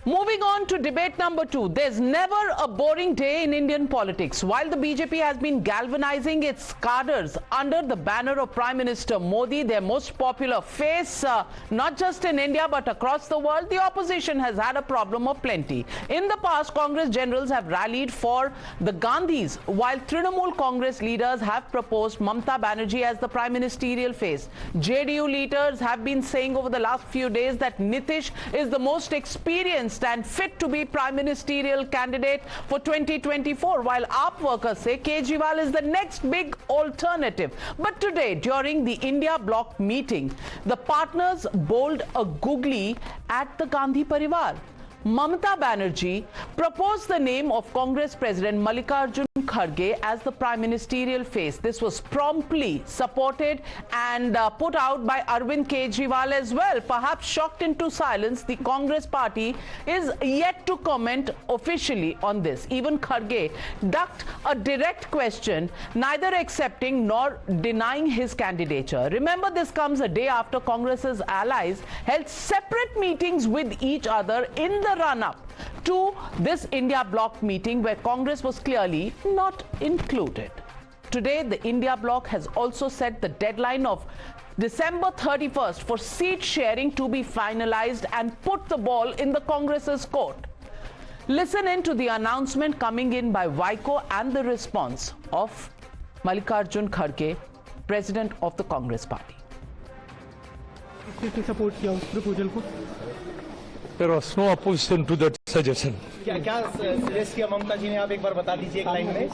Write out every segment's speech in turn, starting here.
Moving on to debate number 2, there's never a boring day in Indian politics. While the BJP has been galvanizing its cadres under the banner of Prime Minister Modi, their most popular face, not just in India but across the world, the opposition has had a problem of plenty. In the past, Congress generals have rallied for the Gandhis, while Trinamool Congress leaders have proposed Mamata Banerjee as the prime ministerial face. JDU leaders have been saying over the last few days that Nitish is the most experienced and fit to be prime ministerial candidate for 2024, while AAP workers say Kejriwal is the next big alternative. But today, during the India bloc meeting, the partners bowled a googly at the Gandhi Parivar. Mamata Banerjee proposed the name of Congress President Mallikarjun Kharge as the prime ministerial face. This was promptly supported and put out by Arvind Kejriwal as well. Perhaps shocked into silence, the Congress party is yet to comment officially on this. Even Kharge ducked a direct question, neither accepting nor denying his candidature. Remember, this comes a day after Congress's allies held separate meetings with each other in the run-up to this India bloc meeting, where Congress was clearly not included. Today, the India bloc has also set the deadline of December 31st for seat sharing to be finalized and put the ball in the Congress's court. Listen in to the announcement coming in by Vaiko and the response of Mallikarjun Kharge, President of the Congress Party. Support किया proposal को. There was no opposition to that suggestion. क्या suggest किया ममता जी ने, आप एक बार बता दीजिए एक लाइन में.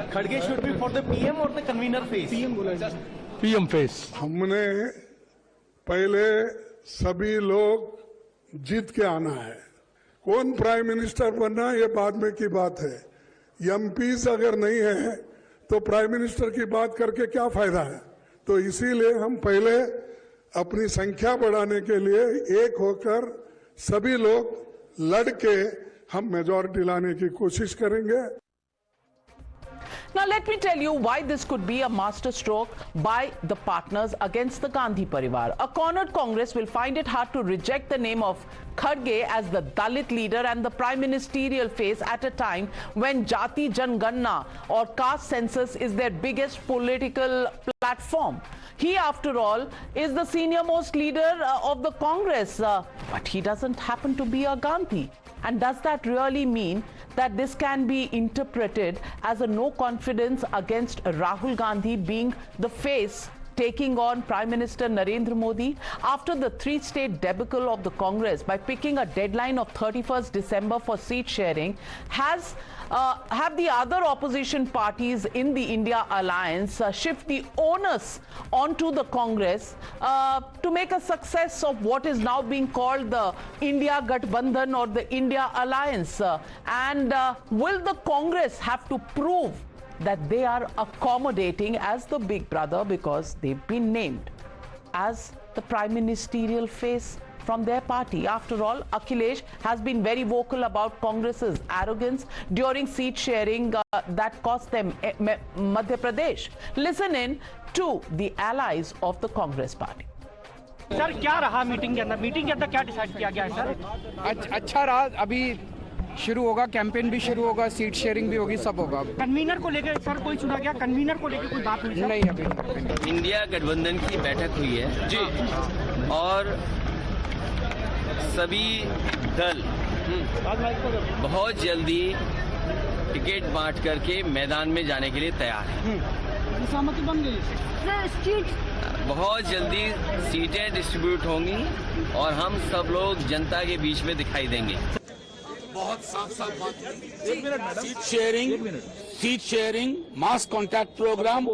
खड़गे should be for the PM or the convener face? PM बोला. PM face. हमने पहले सभी लोग जीत के आना है. कौन प्राइम मिनिस्टर बनना ये बाद में की बात है. एमपीज अगर नहीं है तो प्राइम मिनिस्टर की बात करके क्या फायदा है. तो इसीलिए हम पहले अपनी संख्या बढ़ाने के लिए एक होकर सभी लोग लड़के हम मेजॉरिटी लाने की कोशिश करेंगे. Now let me tell you why this could be a masterstroke by the partners against the Gandhi Parivar. A cornered Congress will find it hard to reject the name of Kharge as the Dalit leader and the prime ministerial face at a time when Jati Janganna or caste census is their biggest political platform. He, after all, is the senior most leader of the Congress, but he doesn't happen to be a Gandhi. And does that really mean that this can be interpreted as a no confidence against Rahul Gandhi being the face taking on Prime Minister Narendra Modi? After the three-state debacle of the Congress by picking a deadline of 31st December for seat sharing, have the other opposition parties in the India alliance shift the onus onto the Congress to make a success of what is now being called the India Gathbandhan or the India alliance? And will the Congress have to prove that they are accommodating as the big brother because they've been named as the prime ministerial face from their party? After all, Akhilesh has been very vocal about Congress's arrogance during seat sharing that cost them Madhya Pradesh. Listen in to the allies of the Congress party. Sir क्या रहा meeting के अंदर क्या decide किया गया है sir? अच्छा रहा. अभी शुरू होगा, कैंपेन भी शुरू होगा, सीट शेयरिंग भी होगी, सब होगा. कन्वीनर को लेकर सर कोई चुना गया? कन्वीनर को लेकर कोई बात हुई? नहीं, अभी इंडिया गठबंधन की बैठक हुई है जी, और सभी दल बहुत जल्दी टिकट बांट करके मैदान में जाने के लिए तैयार हैं. सहमति बन गई. बहुत जल्दी सीटें डिस्ट्रीब्यूट होंगी और हम सब लोग जनता के बीच में दिखाई देंगे. बहुत साफ बात है. सीट शेयरिंग मास कॉन्टैक्ट प्रोग्राम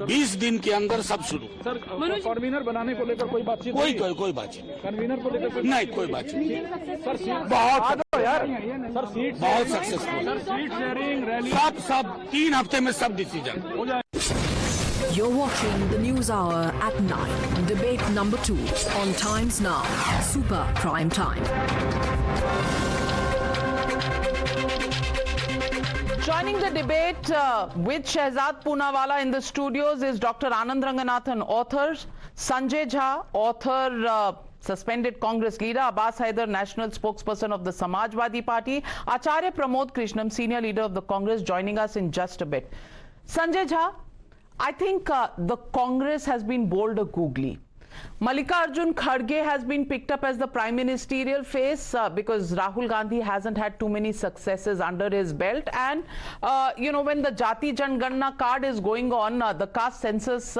20 दिन के अंदर सब शुरू. सर, कन्वीनर बनाने को लेकर कोई बातचीत? कोई बातचीत नहीं. कन्वीनर को लेकर नहीं, कोई बातचीत नहीं. सर, बहुत सक्सेसफुल. सीट शेयरिंग रैली सब 3 हफ्ते में सब डिसीजन हो जाए. You're watching the News Hour at 9. Debate number 2 on Times Now. Super Prime Time. Joining the debate with Shehzad Poonawalla in the studios is Dr. Anand Ranganathan, author, Sanjay Jha, author, suspended Congress leader, Abbas Haider, national spokesperson of the Samajwadi Party, Acharya Pramod Krishnam, senior leader of the Congress, joining us in just a bit. Sanjay Jha, I think the Congress has been bold or googly. Mallikarjun Kharge has been picked up as the prime ministerial face because Rahul Gandhi hasn't had too many successes under his belt. And, you know, when the Jati Janganna card is going on, the caste census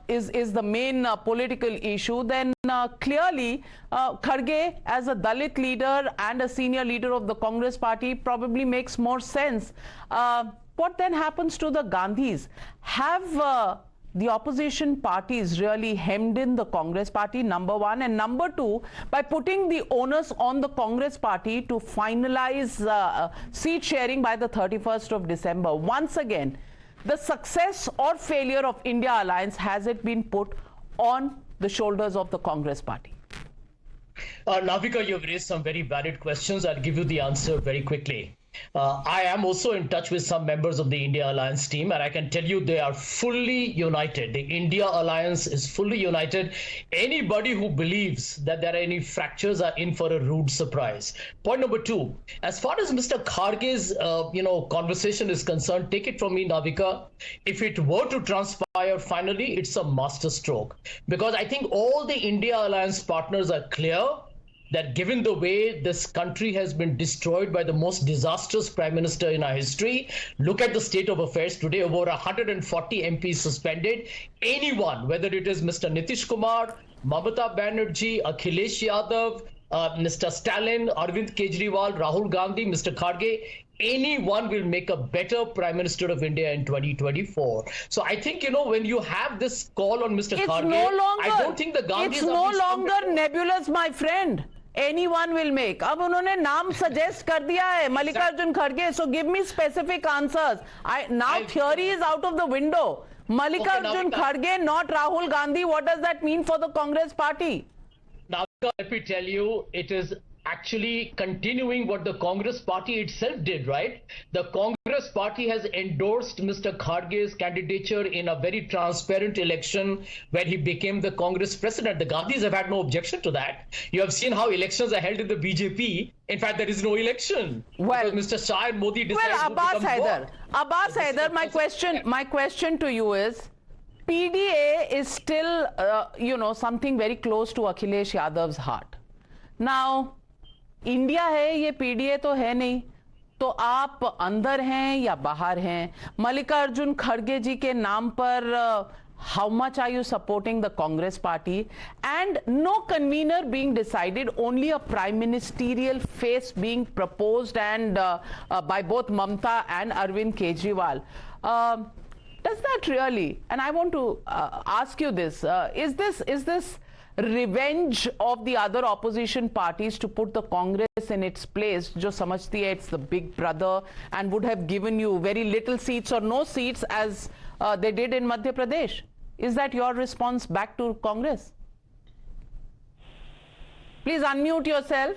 is the main political issue, then clearly Kharge as a Dalit leader and a senior leader of the Congress party probably makes more sense. What then happens to the Gandhis? Have the opposition parties really hemmed in the Congress party, number one, and number two, by putting the onus on the Congress party to finalize seat sharing by the 31st of December. Once again, the success or failure of India Alliance, has it been put on the shoulders of the Congress party? Navika, you've raised some very valid questions. I'll give you the answer very quickly. I am also in touch with some members of the India Alliance team, and I can tell you they are fully united. The India Alliance is fully united. Anybody who believes that there are any fractures are in for a rude surprise. Point number two, as far as Mr. Kharge's conversation is concerned, take it from me, Navika, if it were to transpire finally, it's a masterstroke. Because I think all the India Alliance partners are clear that given the way this country has been destroyed by the most disastrous prime minister in our history, look at the state of affairs today, over 140 MPs suspended. Anyone, whether it is Mr. Nitish Kumar, Mamata Banerjee, Akhilesh Yadav, Mr. Stalin, Arvind Kejriwal, Rahul Gandhi, Mr. Kharge, anyone will make a better Prime Minister of India in 2024. So I think, you know, when you have this call on Mr. Kharge, I don't think the Gandhis it's no longer nebulous, my friend. Anyone will make. अब उन्होंने नाम suggest कर दिया है, Mallikarjun Kharge. So give me specific answers. Now theory is out of the window. Mallikarjun Kharge, not Rahul Gandhi. What does that mean for the Congress party? Now, let me tell you, it is actually continuing what the Congress party itself did, right? The Congress party has endorsed Mr. Kharge's candidature in a very transparent election where he became the Congress president. The Gandhis have had no objection to that. You have seen how elections are held in the BJP. In fact, there is no election. Well, Mr. Shah and Modi decided Abbas Haider, my question to you is, PDA is still, something very close to Akhilesh Yadav's heart. Now, India है, ये PDA तो है नहीं, तो आप अंदर हैं या बाहर हैं? मल्लिकार्जुन खड़गे जी के नाम पर how much are you supporting the Congress party? And no convener being decided, only a prime ministerial face being proposed and by both Mamta and Arvind Kejriwal. Does that really, and I want to ask you this, is this revenge of the other opposition parties to put the Congress in its place, jo samajhti hai it's the big brother and would have given you very little seats or no seats as they did in Madhya Pradesh? Is that your response back to Congress? Please unmute yourself.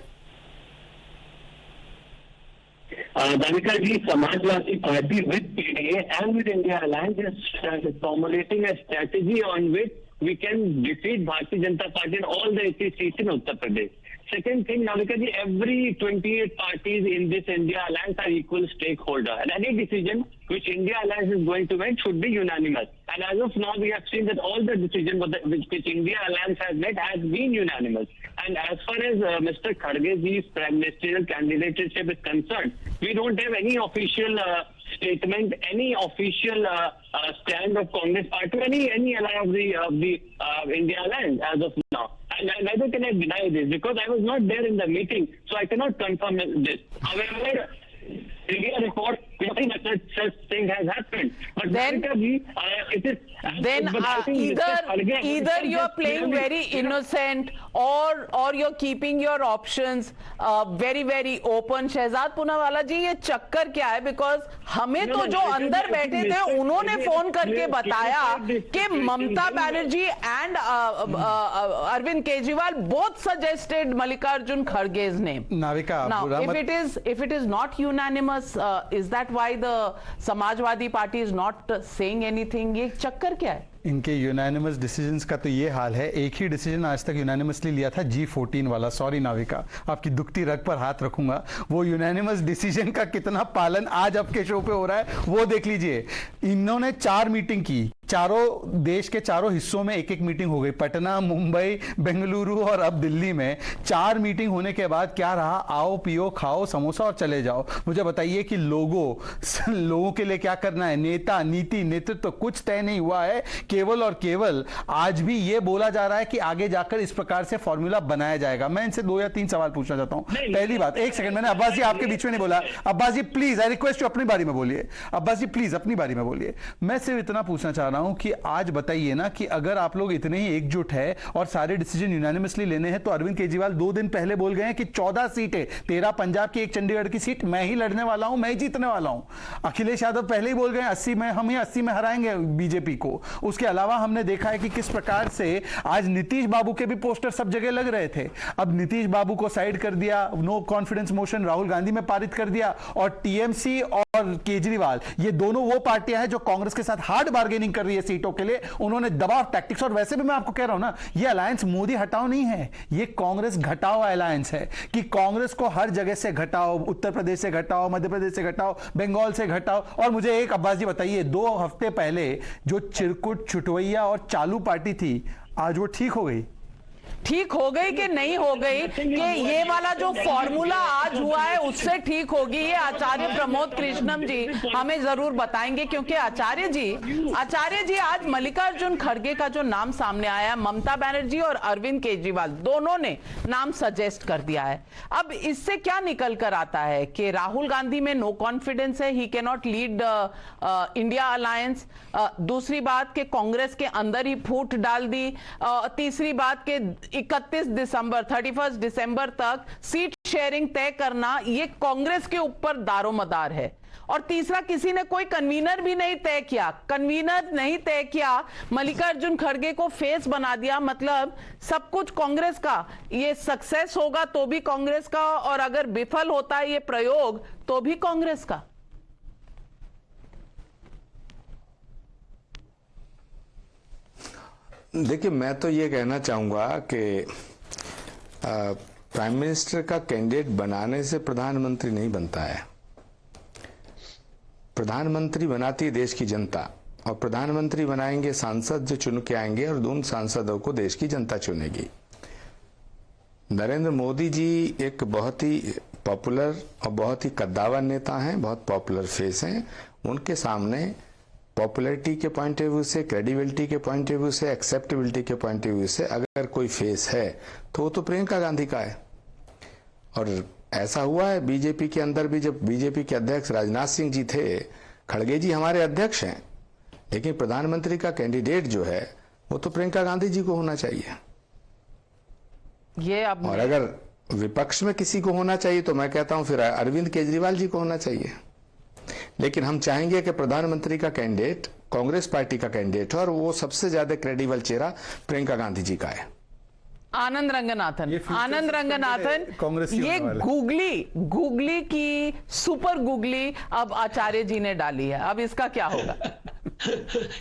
Navika ji, Samajwadi Party with PDA and with India Alliance is formulating a strategy on which we can defeat Bharatiya Janata Party in all the 80 seats in Uttar Pradesh. Second thing, Navika ji, every 28 parties in this India Alliance are equal stakeholder, and any decision which India Alliance is going to make should be unanimous. And as of now, we have seen that all the decisions which India Alliance has made has been unanimous. And as far as Mr. Kharge's prime ministerial candidatureship is concerned, we don't have any official statement, any official stand of Congress party, any ally of the India Alliance as of now. And neither can I deny this because I was not there in the meeting, so I cannot confirm this. However, India report nothing such thing has happened. But then, either you are playing very innocent or you're keeping your options very very open. Shahzad Poonawalla जी, ये चक्कर क्या है? Because हमें तो जो अंदर बैठे थे उन्होंने फोन करके बताया कि Mamata Banerjee and Arvind Kejriwal both suggested Mallikarjun Kharge's name. Navika, now if it is not unanimous, is that that why the Samajwadi Party is not saying anything? ये चक्कर क्या है? इनके यूनानिमस डिसीजंस का तो ये हाल है, एक ही डिसीजन आज तक यूनानिमसली लिया था, G14 वाला। सॉरी नाविका, आपकी दुखती रग पर हाथ रखूंगा। वो यूनानिमस डिसीजन का कितना पालन आज आपके शो पे हो रहा है वो देख लीजिए। इन्होंने 4 मीटिंग की, चारों देश के चारों हिस्सों में एक एक मीटिंग हो गई, पटना, मुंबई, बेंगलुरु और अब दिल्ली में। 4 मीटिंग होने के बाद क्या रहा? आओ पियो खाओ समोसा और चले जाओ। मुझे बताइए कि लोगों के लिए क्या करना है? नेता, नीति, नेतृत्व कुछ तय नहीं हुआ है। केवल और केवल आज भी ये बोला जा रहा है कि आगे जाकर इस प्रकार से फॉर्मूला बनाया जाएगा। मैं इनसे 2 या 3 सवाल पूछना चाहता हूं। पहली बात, 1 सेकंड, मैंने अब्बास जी आपके बीच में नहीं बोला। अब्बास जी प्लीज, आई रिक्वेस्ट यू, अपनी बारी में बोलिए। अब्बास जी प्लीज अपनी बारी में बोलिए। मैं सिर्फ इतना पूछना चाह रहा हूं कि आज बताइए ना कि अगर आप लोग इतने ही एकजुट है और सारे डिसीजन यूनानिमसली लेने हैं, तो अरविंद केजरीवाल 2 दिन पहले बोल गए हैं कि 14 सीटें, 13 पंजाब की, 1 चंडीगढ़ की सीट मैं ही लड़ने वाला हूं, मैं ही जीतने वाला हूं। अखिलेश यादव पहले ही बोल गए 80 में, हम ही 80 में हराएंगे बीजेपी को। उसके अलावा हमने देखा है कि किस प्रकार से आज नीतीश बाबू के भी पोस्टर सब जगह लग रहे थे। अब नीतीश बाबू को साइड कर दिया, no confidence motion Rahul Gandhi में पारित कर दिया, और टीएमसी और केजरीवाल, ये दोनों वो पार्टियां हैं जो कांग्रेस के साथ हार्ड बार्गेनिंग कर रही है सीटों के लिए। उन्होंने दबाव टैक्टिक्स, और वैसे भी मैं आपको कह रहा हूं ना, ये अलायंस मोदी हटाओ नहीं है, ये कांग्रेस घटाओ अलायंस है कि कांग्रेस को हर जगह से घटाओ, उत्तर प्रदेश से घटाओ, मध्य प्रदेश से घटाओ, बंगाल से घटाओ। और मुझे एक अब्बास जी बताइए, 2 हफ्ते पहले जो चिरकुट, छुटवैया और चालू पार्टी थी, आज वो ठीक हो गई? ठीक हो गई कि नहीं हो गई कि ये वाला जो फॉर्मूला आज हुआ है उससे ठीक होगी, ये आचार्य प्रमोद कृष्णम जी हमें जरूर बताएंगे। क्योंकि आचार्य जी आज मल्लिकार्जुन खड़गे का जो नाम सामने आया, ममता बनर्जी और अरविंद केजरीवाल दोनों ने नाम सजेस्ट कर दिया है। अब इससे क्या निकल कर आता है कि राहुल गांधी में नो कॉन्फिडेंस है, he can not lead India alliance. दूसरी बात कि कांग्रेस के अंदर ही फूट डाल दी। तीसरी बात कि 31 दिसंबर तक सीट शेयरिंग तय करना ये कांग्रेस के ऊपर दारोमदार है। और तीसरा, किसी ने कोई कन्वीनर भी नहीं तय किया, मल्लिकार्जुन खड़गे को फेस बना दिया। मतलब सब कुछ कांग्रेस का, ये सक्सेस होगा तो भी कांग्रेस का, और अगर विफल होता है ये प्रयोग तो भी कांग्रेस का। देखिए, मैं तो ये कहना चाहूंगा कि प्राइम मिनिस्टर का कैंडिडेट बनाने से प्रधानमंत्री नहीं बनता है। प्रधानमंत्री बनाती है देश की जनता, और प्रधानमंत्री बनाएंगे सांसद जो चुन के आएंगे, और उन सांसदों को देश की जनता चुनेगी। नरेंद्र मोदी जी एक बहुत ही पॉपुलर और बहुत ही कद्दावर नेता हैं, बहुत पॉपुलर फेस हैं। उनके सामने पॉपुलैरिटी के पॉइंट ऑफ व्यू से, क्रेडिबिलिटी के पॉइंट ऑफ व्यू से, एक्सेप्टेबिलिटी के पॉइंट ऑफ व्यू से अगर कोई फेस है तो वो तो प्रियंका गांधी का है। और ऐसा हुआ है बीजेपी के अंदर भी, जब बीजेपी के अध्यक्ष राजनाथ सिंह जी थे, खड़गे जी हमारे अध्यक्ष हैं, लेकिन प्रधानमंत्री का कैंडिडेट जो है वो तो प्रियंका गांधी जी को होना चाहिए। ये अब और अगर विपक्ष में किसी को होना चाहिए तो मैं कहता हूं फिर अरविंद केजरीवाल जी को होना चाहिए। लेकिन हम चाहेंगे कि प्रधानमंत्री का कैंडिडेट कांग्रेस पार्टी का कैंडिडेट है, और वो सबसे ज्यादा क्रेडिबल चेहरा प्रियंका गांधी जी का है। आनंद रंगनाथन, ये गूगली की सुपर गूगली अब आचार्य जी ने डाली है, अब इसका क्या होगा?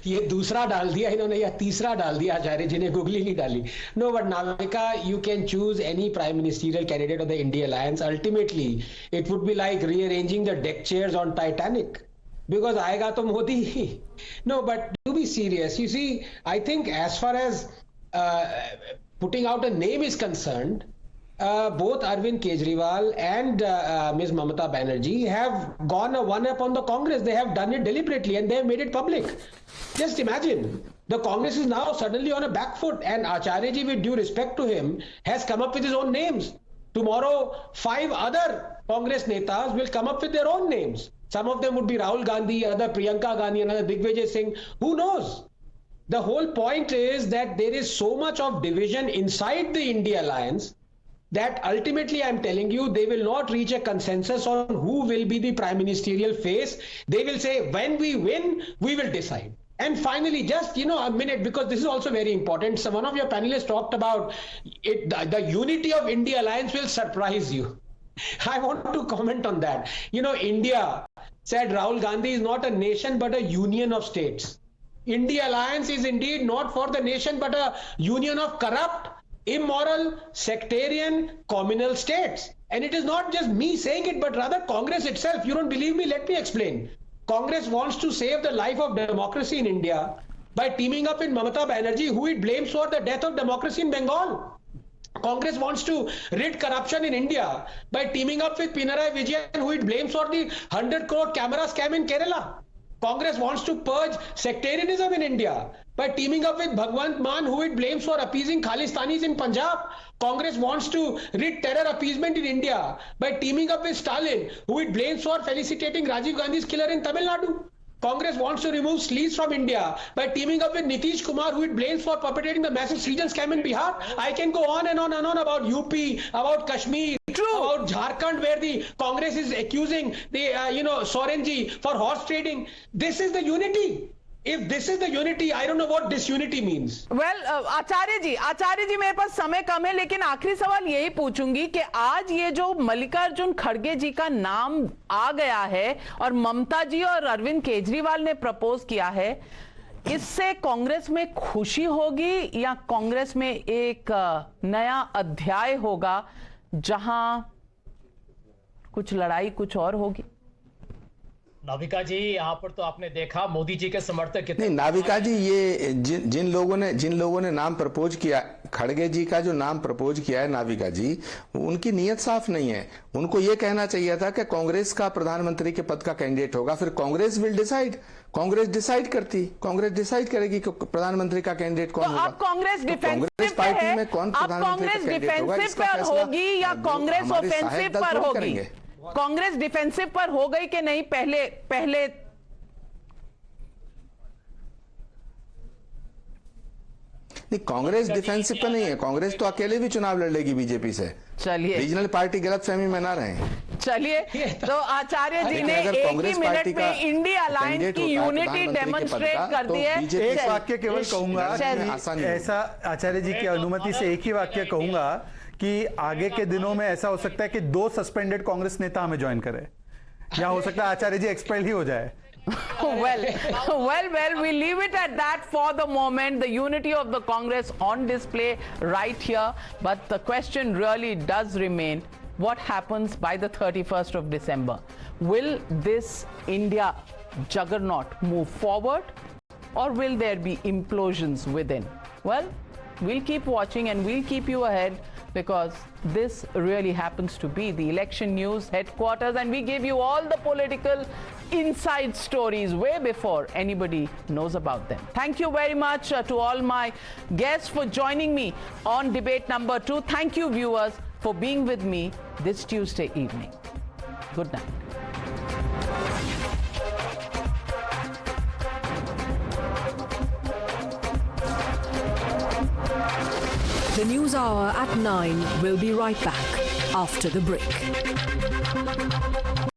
ये दूसरा डाल दिया इन्होंने, या तीसरा डाल दिया आचार्य जी ने, गूगली नहीं डाली। No, but Navika, you can choose any prime ministerial candidate of the India alliance. Ultimately it would be like rearranging the deck chairs on Titanic, because आएगा तो मोदी ही। No, but to be serious, you see, I think as far as putting out a name is concerned, both Arvind Kejriwal and Ms. Mamata Banerjee have gone a one-up on the Congress. They have done it deliberately and they have made it public. Just imagine, the Congress is now suddenly on a back foot, and Acharya ji, with due respect to him, has come up with his own names. Tomorrow, 5 other Congress netas will come up with their own names. Some of them would be Rahul Gandhi, another Priyanka Gandhi, another Digvijay Singh. Who knows? The whole point is that there is so much of division inside the India alliance that ultimately, I'm telling you, they will not reach a consensus on who will be the prime ministerial face. They will say, when we win, we will decide. And finally, just, a minute, because this is also very important. So one of your panelists talked about it, the unity of India alliance will surprise you. I want to comment on that. India said Rahul Gandhi is not a nation but a union of states. India Alliance is indeed not for the nation but a union of corrupt, immoral, sectarian, communal states. And it is not just me saying it, but rather Congress itself. You don't believe me? Let me explain. Congress wants to save the life of democracy in India by teaming up with Mamata Banerjee, who it blames for the death of democracy in Bengal. Congress wants to rid corruption in India by teaming up with Pinarayi Vijayan, who it blames for the 100 crore camera scam in Kerala. Congress wants to purge sectarianism in India by teaming up with Bhagwant Mann, who it blames for appeasing Khalistanis in Punjab. Congress wants to rid terror appeasement in India by teaming up with Stalin, who it blames for felicitating Rajiv Gandhi's killer in Tamil Nadu. Congress wants to remove sleaze from India by teaming up with Nitish Kumar, who it blames for perpetrating the massive Srijan scam in Bihar. I can go on and on and on about UP, about Kashmir, about Jharkhand, where the Congress is accusing the, Sorenji for horse trading. This is the unity. If this is the unity, I don't know what disunity means. Well, आचार्य जी मेरे पास समय कम है, लेकिन आखिरी सवाल यही पूछूंगी कि आज ये जो मल्लिकार्जुन खड़गे जी का नाम आ गया है और ममता जी और अरविंद केजरीवाल ने प्रपोज किया है, इससे कांग्रेस में खुशी होगी या कांग्रेस में एक नया अध्याय होगा जहां कुछ लड़ाई कुछ और होगी? नाविका जी, यहाँ पर तो आपने देखा मोदी जी के समर्थक कितने। नहीं नाविका जी, ये जिन लोगों ने नाम प्रपोज किया, खड़गे जी का जो नाम प्रपोज किया है नाविका जी, उनकी नीयत साफ नहीं है। उनको ये कहना चाहिए था कि कांग्रेस का प्रधानमंत्री के पद का कैंडिडेट होगा, फिर Congress will decide. Congress decide करेगी कि प्रधानमंत्री का कैंडिडेट कौन होगा। अब कांग्रेस कांग्रेस पार्टी में कौन प्रधानमंत्री का कैंडिडेट होगा, इसका फैसला होगी या कांग्रेस ऑफेंसिव पर होगी? कांग्रेस डिफेंसिव पर हो गई कि नहीं? पहले नहीं, कांग्रेस डिफेंसिव पर नहीं है। कांग्रेस तो अकेले भी चुनाव लड़ लेगी बीजेपी से। चलिए, रीजनल पार्टी गलतफहमी में ना रहे। चलिए, तो आचार्य जी ने एक ही मिनट में इंडिया अलायंस की यूनिटी डेमोन्स्ट्रेट कर दी है। एक वाक्य केवल कहूंगा, ऐसा आचार्य जी की अनुमति से एक ही वाक्य कहूंगा कि आगे के दिनों में ऐसा हो सकता है कि 2 सस्पेंडेड कांग्रेस नेता हमें ज्वाइन करे, या हो सकता है आचार्य जी एक्सपेल ही हो जाए। well, we leave it at that for the moment. The unity of the Congress on display right here. But the question really does remain, what happens by the 31st of December? Will this India juggernaut move forward, or will there be implosions within? Well, we'll keep watching and we'll keep you ahead, because this really happens to be the election news headquarters, and we give you all the political inside stories way before anybody knows about them. Thank you very much to all my guests for joining me on debate number 2. Thank you, viewers, for being with me this Tuesday evening. Good night. The News Hour at 9 will be right back after the break.